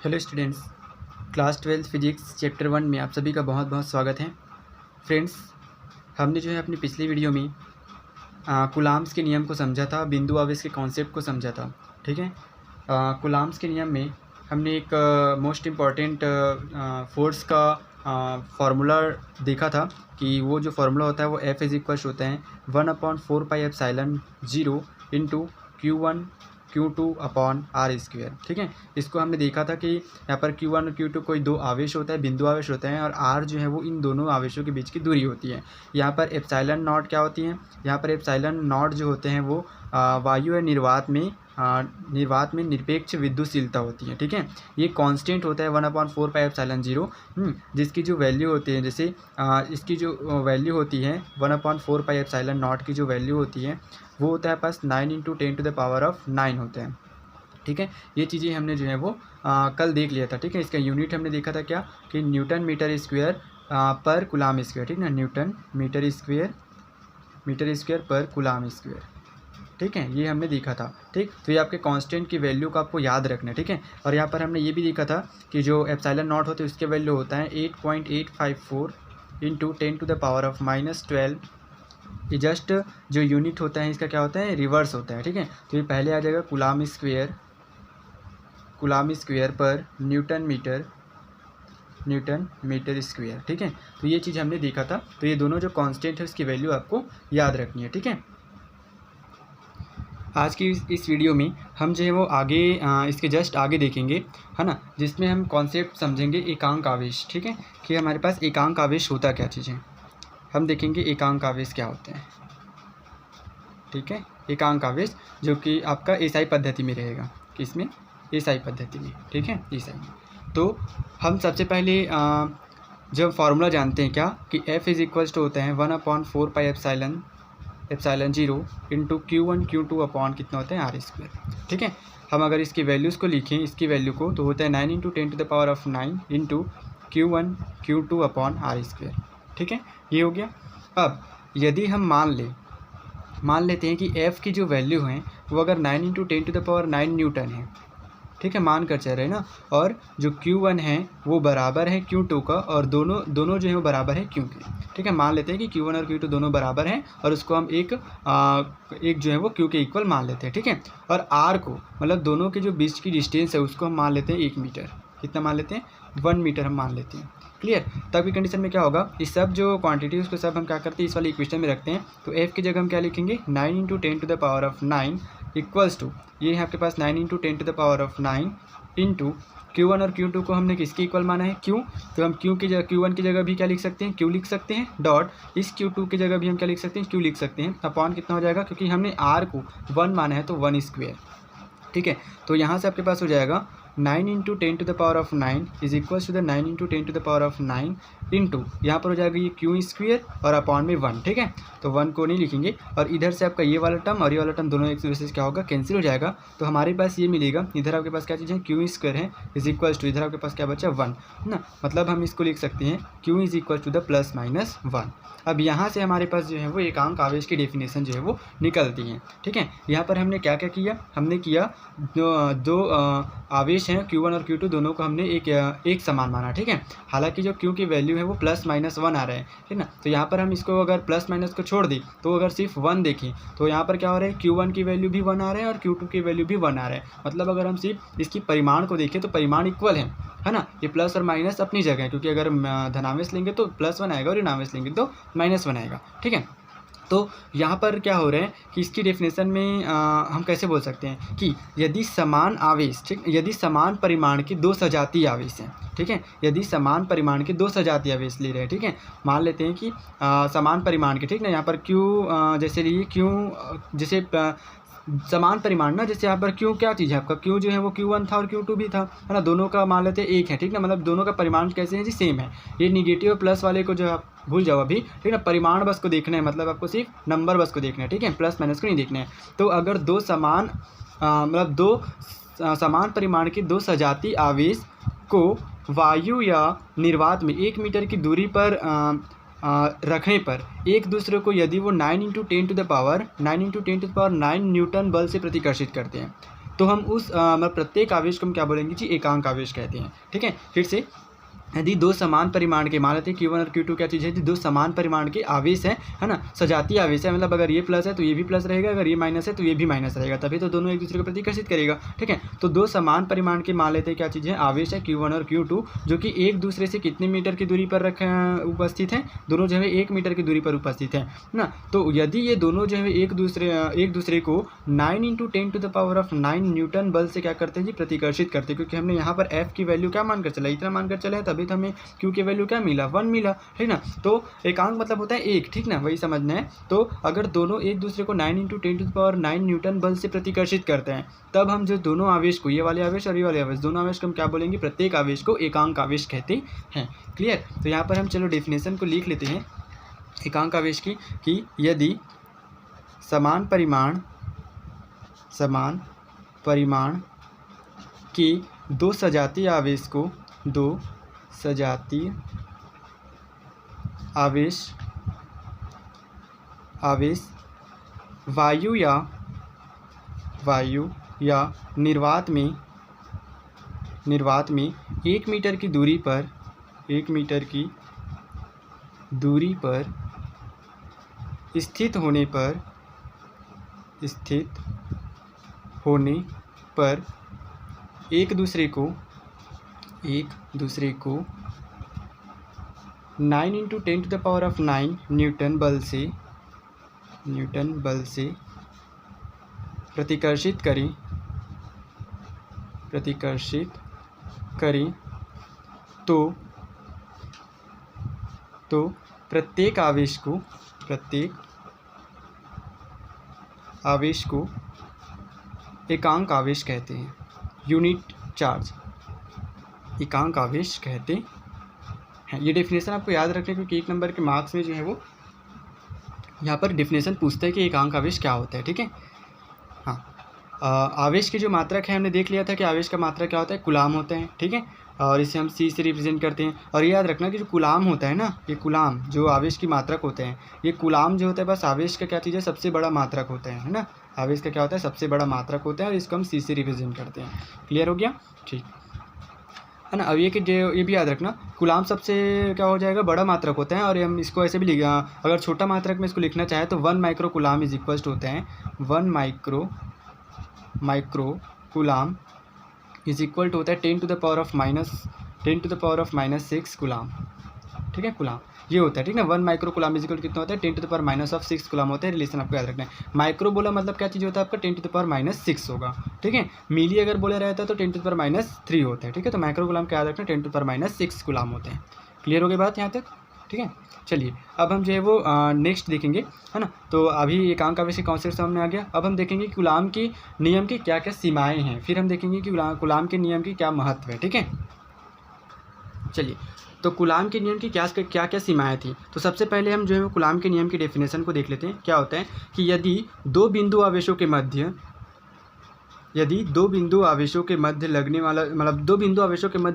Hello students, class 12 physics chapter 1 में आप सभी का बहुत बहुत स्वागत है। फ्रेंड्स, हमने जो है अपनी पिछली वीडियो में कूलाम्स के नियम को समझा था, बिंदु आवेश के कॉन्सेप्ट को समझा था। ठीक है, कूलाम्स के नियम में हमने एक मोस्ट इम्पॉर्टेंट फोर्स का फार्मूला देखा था कि वो जो फार्मूला होता है वो F इज इक्वल्स होता है 1/4πε0 into Q1 Q2 upon are square. ठीक है, इसको हमने देखा था कि यहाँ पर Q1 और Q2 कोई दो आवेश होता है, बिंदु आवेश होते हैं, और R जो है वो इन दोनों आवेशों के बीच की दूरी होती है। यहाँ पर एप्सिलॉन नॉट क्या होती है, यहाँ पर एप्सिलॉन नॉट जो होते हैं वो वायु या निर्वात में निरपेक्ष विद्युतशीलता होती है। ठीक है, ये कांस्टेंट होता है 1/4πε0, जिसकी जो वैल्यू होती है, जैसे इसकी जो वैल्यू होती है 1/4πε0 की जो वैल्यू होती है वो होता है पास 9 × 10⁹ होते हैं। ठीक है, ये चीज़ें हमने जो है वो कल देख लिया था। ठीक है, इसका यूनिट हमने देखा था क्या कि न्यूटन मीटर स्क्वायर पर कूलाम स्क्वायर। ठीक है ना, न्यूटन मीटर स्क्वायर पर कूलाम स्क्वायर। ठीक है, ये हमने देखा था। ठीक, तो ये आपके कांस्टेंट की वैल्यू को आपको याद रखना है। ठीक है, और यहाँ पर हमने ये भी देखा था कि जो एप्सिलॉन नॉट होते हैं उसके वैल्यू होता है 8.854 × 10⁻⁻12। ये जस्ट जो यूनिट होता है इसका क्या होता है, रिवर्स होता है। ठीक है, तो ये पहले आ जाएगा कूलाम स्क्वायर पर न्यूटन मीटर स्क्वायर। ठीक है, तो ये चीज़ हमने देखा था। तो ये दोनों जो कांस्टेंट है उसकी वैल्यू आपको याद रखनी है। ठीक है, आज की इस वीडियो में हम जो है वो आगे इसके जस्ट आगे देखेंगे, है ना, जिसमें हम कॉन्सेप्ट समझेंगे एकांक आवेश। ठीक है, कि हमारे पास एकांक आवेश होता क्या चीज़ है, हम देखेंगे एकांक आवेश क्या होते हैं। ठीक है, एकांक आवेश जो कि आपका एसआई पद्धति में रहेगा, किसमें, एसआई पद्धति में। ठीक है, एसआई में। तो हम सबसे पहले जब फार्मूला जानते हैं क्या कि F इज इक्वल्स टू होता है 1/4πε0 इंटू Q1 Q2 अपॉन कितना होता है आर स्क्वायर। ठीक है, हम अगर इसकी वैल्यूज़ को लिखें, इसकी वैल्यू को, तो होता है 9 × 10⁹ into Q1 Q2 upon are square. ठीक है, ये हो गया। अब यदि हम मान लेते हैं कि F की जो वैल्यू है वो अगर 9 × 10⁹ न्यूटन है। ठीक है, मान कर चल रहे हैं ना, और जो Q1 है वो बराबर है Q2 का, और दोनों जो है वो बराबर है Q के। ठीक है, मान लेते हैं कि Q1 और Q2 दोनों बराबर हैं, और उसको हम एक जो है वो Q के इक्वल मान लेते हैं। ठीक है, और R को, मतलब दोनों के जो बीच की डिस्टेंस है उसको हम मान लेते हैं 1 मीटर। कितना मान लेते हैं, 1 मीटर हम मान लेते हैं। क्लियर, तब की कंडीशन में क्या होगा, इस सब जो क्वांटिटी उसको सब हम क्या करते हैं, इस वाले इक्वेशन में रखते हैं। तो F की जगह हम क्या लिखेंगे, 9 × 10⁹ इक्वल्स टू, ये है आपके पास 9 × 10⁹ इंटू Q1 और Q2 को हमने किसके इक्वल माना है, Q। तो हम Q की जगह, Q1 की जगह भी क्या लिख सकते हैं, Q लिख सकते हैं, डॉट इस Q2 की जगह भी हम क्या लिख सकते हैं, Q लिख सकते हैं, अपॉन कितना हो जाएगा, क्योंकि हमने R को 1 माना है तो 1 स्क्वायर। ठीक है, तो यहाँ से आपके पास हो जाएगा 9 × 10⁹ is equals to the 9 × 10⁹ into, यहाँ पर हो जाएगा ये Q स्क्वायर और अपॉन में 1। ठीक है, तो 1 को नहीं लिखेंगे, और इधर से आपका ये वाला टर्म और ये वाला टर्म दोनों एक दूसरे से क्या होगा, कैंसिल हो जाएगा। तो हमारे पास ये मिलेगा, इधर आपके पास क्या चीज़ है, Q स्क्वायर है, इज इक्वल्स टू, इधर आपके पास क्या बचा, 1 ना, मतलब हम इसको लिख सकते हैं Q is equal to the +-1। अब यहाँ से हमारे पास जो है वो एकांक आवेश की डेफिनेशन जो है वो निकलती है। ठीक है, यहाँ पर हमने क्या क्या किया, हमने किया दो आवेश हैं Q1 और Q2, दोनों को हमने एक समान माना। ठीक है, हालांकि जो Q की वैल्यू है वो +-1 आ रहा है। ठीक ना, तो यहाँ पर हम इसको अगर +- को छोड़ दें, तो अगर सिर्फ 1 देखें तो यहाँ पर क्या हो रहा है, Q1 की वैल्यू भी 1 आ रहा है और Q2 की वैल्यू भी 1 आ रहा है। मतलब अगर हम सिर्फ इसकी परिमाण को देखें तो परिमाण इक्वल है ना, ये प्लस और माइनस अपनी जगह है, क्योंकि अगर धनावेश लेंगे तो +1 आएगा और ऋणावेश लेंगे तो -1 आएगा। ठीक है, तो यहाँ पर क्या हो रहा है कि इसकी डेफिनेशन में हम कैसे बोल सकते हैं कि यदि समान आवेश, ठीक, यदि समान परिमाण के दो सजातीय आवेश हैं। ठीक है, यदि समान परिमाण के दो सजातीय आवेश ले रहे हैं। ठीक है, मान लेते हैं कि समान परिमाण के, ठीक ना, यहाँ पर Q जैसे लिए Q जैसे समान परिमाण ना, जैसे यहाँ पर Q क्या चीज़ है आपका, Q जो है वो Q1 था और Q2 भी था, है ना, दोनों का मान लेते हैं एक है। ठीक ना, मतलब दोनों का परिमाण कैसे है जी, सेम है। ये निगेटिव और प्लस वाले को जो आप भूल जाओ अभी। ठीक ना, परिमाण बस को देखना है, मतलब आपको सिर्फ नंबर बस को देखना है। ठीक है, +- को नहीं देखना है। तो अगर दो समान परिमाण के दो सजातीय आवेश को वायु या निर्वात में 1 मीटर की दूरी पर रखने पर एक दूसरे को यदि वो 9 × 10⁻9 न्यूटन बल से प्रतिकर्षित करते हैं, तो हम उस मतलब प्रत्येक आवेश को हम क्या बोलेंगे जी, एकांक आवेश कहते हैं। ठीक है, फिर से यदि दो समान परिमाण के, मान लेते हैं Q1 और Q2 क्या चीज़ है, दो समान परिमाण के आवेश है ना, सजातीय आवेश है, मतलब अगर ये प्लस है तो ये भी प्लस रहेगा, अगर ये माइनस है तो ये भी माइनस रहेगा, तभी तो दोनों एक दूसरे को प्रतिकर्षित करेगा। ठीक है, तो दो समान परिमाण के मान लेते हैं क्या चीज़ है, आवेश है Q1 और Q2, जो कि एक दूसरे से कितने मीटर की दूरी पर उपस्थित हैं, दोनों जो है 1 मीटर की दूरी पर उपस्थित है ना। तो यदि ये दोनों जो है एक दूसरे को 9 × 10⁻⁹ न्यूटन बल से क्या करते हैं जी, प्रतिकर्षित करते हैं, क्योंकि हमने यहाँ पर F की वैल्यू क्या मानकर चला, इतना मानकर चले हैं, तभी तो हमें Q की वैल्यू क्या मिला, 1 मिला। ठीक ना, तो एकांक मतलब होता है एक, ठीक ना, वही समझना है। तो अगर दोनों एक दूसरे को 9 × 10⁻⁹ न्यूटन बल से प्रतिकर्षित करते हैं, तब हम जो दोनों आवेश को, ये वाले आवेश और ये वाले आवेश, दोनों आवेश को हम क्या बोलेंगे, प्रत्येक आवेश को एकांक आवेश कहते हैं। क्लियर, तो यहाँ पर हम चलो डेफिनेशन को लिख लेते हैं एकांक आवेश की, कि यदि समान परिमाण की दो सजातीय आवेश वायु या निर्वात में 1 मीटर की दूरी पर स्थित होने पर एक दूसरे को 9 × 10⁹ न्यूटन बल से प्रतिकर्षित करें तो प्रत्येक आवेश को एकांक आवेश कहते हैं। यूनिट चार्ज एकांक आवेश कहते हैं। ये डेफिनेशन आपको याद रखना, क्योंकि 1 नंबर के मार्क्स में जो है वो यहाँ पर डेफिनेशन पूछता है कि एकांक आवेश क्या होता है। ठीक है, हाँ, आवेश की जो मात्रक है हमने देख लिया था कि आवेश का मात्रक क्या होता है, कूलाम होता है। ठीक है, और इसे हम C से रिप्रेजेंट करते हैं। और ये याद रखना कि जो कूलाम होता है ना, ये कूलाम जो आवेश की मात्रक होते हैं, ये कूलाम जो होता है बस आवेश का क्या चीज़ है, सबसे बड़ा मात्रक होता है ना, आवेश का क्या होता है, सबसे बड़ा मात्रक होता है, और इसको हम C से रिप्रेजेंट करते हैं। क्लियर हो गया, ठीक है ना। अब ये कि ये भी याद रखना, कूलाम सबसे क्या हो जाएगा, बड़ा मात्रक होता है, और हम इसको ऐसे भी लिख, अगर छोटा मात्रक में इसको लिखना चाहे तो 1 माइक्रो कूलाम इज इक्वल्स होते हैं 1 micro coulomb is equal to होता है 10⁻⁻6 कूलाम। ठीक है, कूलाम ये होता है। ठीक है, 1 माइक्रो कूलाम इज इक्वल कितना होता है, 10⁻⁻6 कूलाम होता है। रिलेशन आपको याद रखना है। माइक्रो बोला मतलब क्या चीज़ होता है आपका, 10⁻�6 होगा। ठीक है, मिली अगर बोला रहता है तो 10⁻³ होता है। ठीक है, तो माइक्रो कूलाम का याद रखना 10⁻6 कूलाम होते हैं। क्लियर हो गई बात यहाँ तक, ठीक है। चलिए अब हम जो है वो नेक्स्ट देखेंगे, है ना। तो अभी एकांक आवेश के कॉन्सेप्ट सामने आ गया। अब हम देखेंगे कूलाम की नियम की क्या क्या सीमाएं हैं, फिर हम देखेंगे कि कूलाम के नियम की क्या महत्व है। ठीक है, चलिए तो कूलाम के नियम की क्या क्या सीमाएं थी। तो सबसे पहले हम जो है वो कूलाम के नियम की डेफिनेशन को देख लेते हैं। क्या होता है कि यदि दो बिंदु आवेशों के मध्य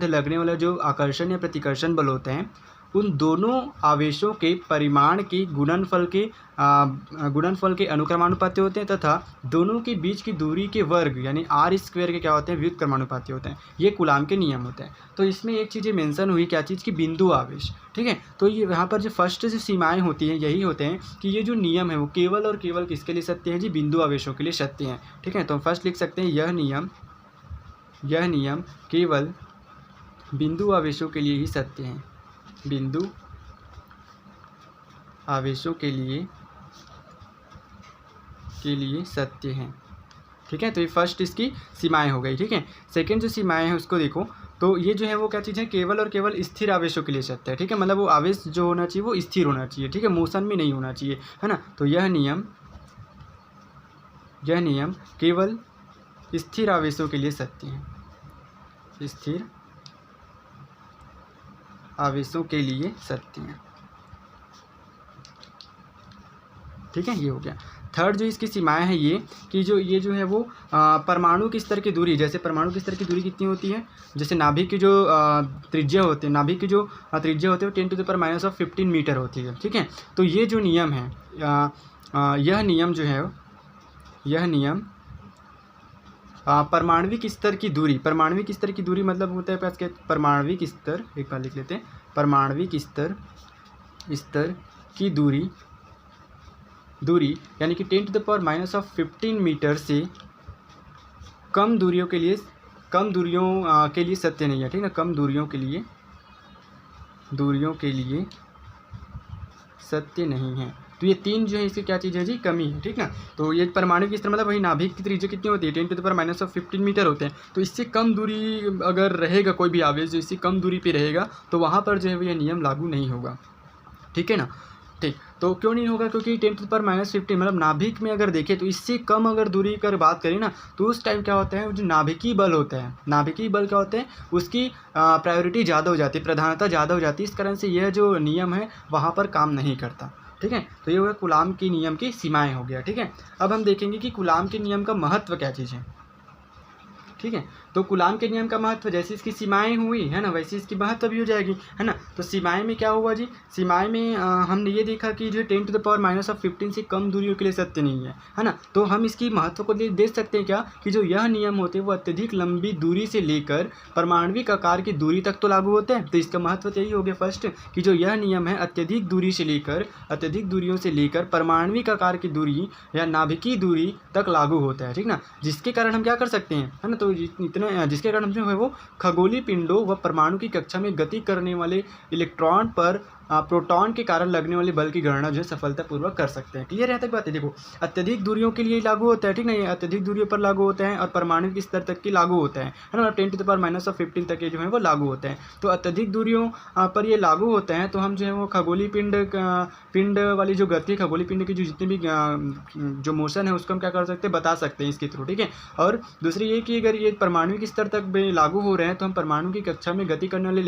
लगने वाला जो आकर्षण या प्रतिकर्षण बल होते हैं, उन दोनों आवेशों के परिमाण के गुणनफल के अनुक्रमानुपाती होते हैं, तथा दोनों के बीच की दूरी के वर्ग यानी r² के क्या होते हैं, व्युत्क्रमानुपाती होते हैं। ये कूलाम के नियम होते हैं। तो इसमें एक चीज़ मेंशन हुई, क्या चीज़ की, बिंदु आवेश। ठीक है, तो ये यहाँ पर जो फर्स्ट जो सीमाएं होती हैं यही होते हैं कि ये जो नियम है वो केवल और केवल किसके लिए सत्य है जी, बिंदु आवेशों के लिए सत्य हैं। ठीक है, तो हम फर्स्ट लिख सकते हैं यह नियम केवल बिंदु आवेशों के लिए ही सत्य हैं, बिंदु आवेशों के लिए सत्य हैं। ठीक है, तो ये फर्स्ट इसकी सीमाएं हो गई। ठीक है, सेकंड जो सीमाएं हैं उसको देखो, तो ये जो है वो क्या चीज़ है, केवल और केवल स्थिर आवेशों के लिए सत्य है। ठीक है, मतलब वो आवेश जो होना चाहिए वो स्थिर होना चाहिए। ठीक है, मोशन में नहीं होना चाहिए, है ना। तो यह नियम केवल स्थिर आवेशों के लिए सत्य है, स्थिर आवेशों के लिए सत्य हैं। ठीक है, ये हो गया। थर्ड जो इसकी सीमाएं हैं ये कि ये जो है वो परमाणु के स्तर की दूरी, जैसे परमाणु के स्तर की दूरी कितनी होती है, जैसे नाभिक की जो त्रिज्या होती है, नाभिक की जो त्रिज्या होती है वो 10⁻⁻15 मीटर होती है। ठीक है, तो ये जो नियम है, यह नियम जो है, यह नियम परमाणविक स्तर की दूरी, परमाणविक स्तर की दूरी मतलब होता है आपके परमाणविक स्तर, एक बार लिख लेते हैं, परमाणविक स्तर की दूरी यानी कि 10⁻⁻15 मीटर से कम दूरियों के लिए सत्य नहीं है, ठीक है ना, कम दूरियों के लिए सत्य नहीं है। तो ये 3 जो है इसकी क्या चीज़ है जी, कमी है, ठीक ना। तो ये परमाणु स्तर मतलब वही नाभिक की त्रिज्या कितनी होती है, 10⁻⁻15 मीटर होते हैं। तो इससे कम दूरी अगर रहेगा कोई भी आवेश जो इससे कम दूरी पे रहेगा तो वहाँ पर जो है ये नियम लागू नहीं होगा, ठीक है ना। ठीक, तो क्यों नहीं होगा, क्योंकि 10⁻15 मतलब नाभिक में अगर देखें तो इससे कम अगर दूरी कर बात करें ना तो उस टाइम क्या होता है, जो नाभिकीय बल होता है, नाभिकीय बल क्या होते हैं, उसकी प्रायोरिटी ज़्यादा हो जाती है, प्रधानता ज़्यादा हो जाती है। इस कारण से यह जो नियम है वहाँ पर काम नहीं करता, ठीक है। तो ये हो गया कूलाम के नियम की सीमाएं हो गया, ठीक है। अब हम देखेंगे कि कूलाम के नियम का महत्व क्या चीज़ है, ठीक है। तो कूलाम के नियम का महत्व, जैसे इसकी सीमाएं हुई है ना वैसे इसकी महत्व भी हो जाएगी, है ना। तो सीमाएं में क्या हुआ जी, सीमाएं में हमने ये देखा कि जो 10⁻⁻15 से कम दूरियों के लिए सत्य नहीं है ना। तो हम इसकी महत्व को देख सकते हैं क्या, कि जो यह नियम होते हैं वो अत्यधिक लंबी दूरी से लेकर परमाणविक आकार की दूरी तक तो लागू होते हैं। तो इसका महत्व तो यही हो गया फर्स्ट, कि जो यह नियम है अत्यधिक दूरियों से लेकर परमाणविक आकार की दूरी या नाभिकीय दूरी तक लागू होता है, ठीक ना। जिसके कारण हम क्या कर सकते हैं, है ना, तो इतना जिसके कारण हम जो है वो खगोलीय पिंडों व परमाणु की कक्षा में गति करने वाले इलेक्ट्रॉन पर प्रोटॉन के कारण लगने वाले बल की गणना जो है सफलतापूर्वक कर सकते हैं। क्लियर है तक बात है। देखो अत्यधिक दूरियों के लिए लागू होता है, ठीक ना, ये अत्यधिक दूरियों पर लागू होता है और परमाणु स्तर तक की लागू होता है ना, 10⁻⁻15 तक ये जो है वो लागू होते हैं। तो अत्यधिक दूरियों पर ये लागू होते हैं। तो हम जो है वो खगोलीय पिंड वाली जो गति, खगोलीय पिंड की जो जितने भी जो मोशन है उसको हम क्या कर सकते हैं, बता सकते हैं इसके थ्रू, ठीक है। और दूसरी ये कि अगर ये परमाणु स्तर तक लागू हो रहे हैं तो हम परमाणु की कक्षा में गति करने वाले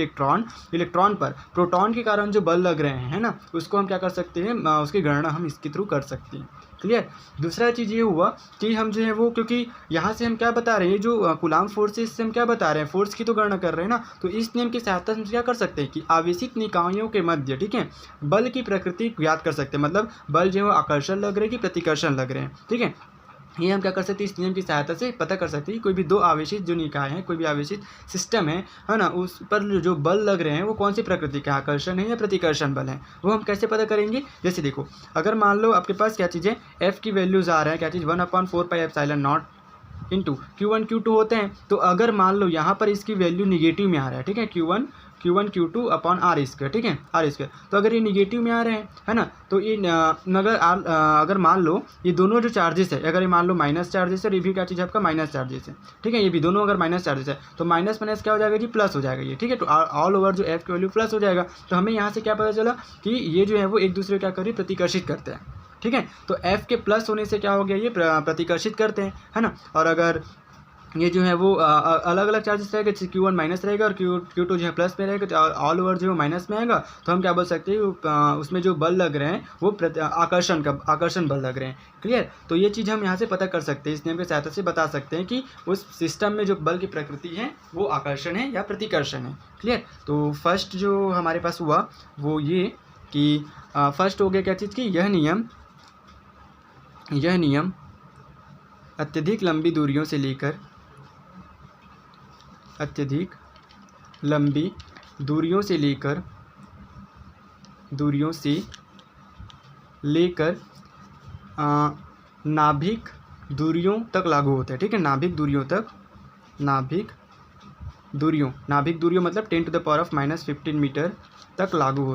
इलेक्ट्रॉन पर प्रोटॉन के कारण जो बल लग रहे हैं, है ना, उसको हम क्या कर सकते हैं, उसकी गणना हम इसके थ्रू कर सकते हैं। क्लियर। दूसरा चीज़ ये हुआ कि हम जो है वो, क्योंकि यहाँ से हम क्या बता रहे हैं, जो कूलाम फोर्सेस से हम क्या बता रहे हैं, फोर्स की तो गणना कर रहे हैं ना। तो इस नियम की सहायता से हम क्या कर सकते हैं कि आवेशित निकायों के मध्य, ठीक है, बल की प्रकृति ज्ञात कर सकते हैं। मतलब बल जो है आकर्षण लग रहे हैं कि प्रतिकर्षण लग रहे हैं, ठीक है। ये हम क्या कर सकते हैं, इस नियम की सहायता से पता कर सकते हैं। कोई भी दो आवेशित जो निकाय हैं, कोई भी आवेशित सिस्टम है ना, उस पर जो बल लग रहे हैं वो कौन सी प्रकृति का, आकर्षण है या प्रतिकर्षण बल है, वो हम कैसे पता करेंगे। जैसे देखो अगर मान लो आपके पास क्या चीज़ है, एफ की वैल्यूज़ आ रहा है, क्या चीज़ 1/4πε0 इंटू Q1 Q2 होते हैं। तो अगर मान लो यहाँ पर इसकी वैल्यू निगेटिव में आ रहा है, ठीक है, Q1 Q2 अपॉन R², ठीक है, R²। तो अगर ये निगेटिव में आ रहे हैं, है ना, तो ये अगर मान लो ये दोनों जो चार्जेस है, अगर ये मान लो माइनस चार्जेस है, रिव्यू क्या चीज़ है आपका माइनस चार्जेस है, ठीक है, ये भी दोनों अगर माइनस चार्जेस है तो माइनस माइनस क्या हो जाएगा जी, प्लस हो जाएगा ये, ठीक है। तो ऑल ओवर जो एफ की वैल्यू प्लस हो जाएगा। तो हमें यहाँ से क्या पता चला कि ये जो है वो एक दूसरे क्या करिए, प्रतिकर्षित करते हैं, ठीक है। तो एफ के प्लस होने से क्या हो गया, ये प्रतिकर्षित करते हैं, है ना। और अगर ये जो है वो अलग अलग चार्जेस रहेगा, जैसे Q1 माइनस रहेगा और Q2 जो है प्लस में रहेगा, तो ऑल ओवर जो है माइनस में आएगा। तो हम क्या बोल सकते हैं, उसमें जो बल लग रहे हैं वो आकर्षण बल लग रहे हैं। क्लियर। तो ये चीज़ हम यहाँ से पता कर सकते हैं, इस नियम की सहायता से बता सकते हैं कि उस सिस्टम में जो बल की प्रकृति है वो आकर्षण है या प्रतिकर्षण है। क्लियर। तो फर्स्ट जो हमारे पास हुआ वो ये कि फर्स्ट हो गया क्या चीज़ की, यह नियम अत्यधिक लंबी दूरियों से लेकर नाभिक दूरियों तक लागू होता है, ठीक है। नाभिक दूरियों मतलब 10⁻⁻15 मीटर तक लागू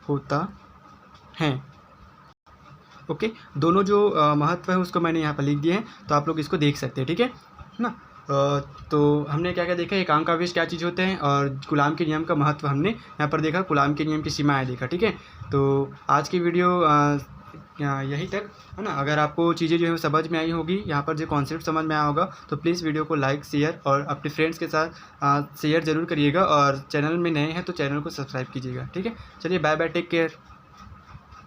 होता है। ओके। दोनों जो महत्व है उसको मैंने यहाँ पर लिख दिए हैं, तो आप लोग इसको देख सकते हैं, ठीक है ना। तो हमने क्या क्या देखा, एकांक आवेश क्या चीज़ होते हैं और कूलाम के नियम का महत्व हमने यहाँ पर देखा, कूलाम के नियम की सीमाएं देखा, ठीक है। तो आज की वीडियो यही तक, है ना। अगर आपको चीज़ें जो है समझ में आई होगी, यहाँ पर जो कॉन्सेप्ट समझ में आया होगा, तो प्लीज़ वीडियो को लाइक शेयर और अपने फ्रेंड्स के साथ शेयर ज़रूर करिएगा। और चैनल में नए हैं तो चैनल को सब्सक्राइब कीजिएगा, ठीक है। चलिए बाय बाय, टेक केयर।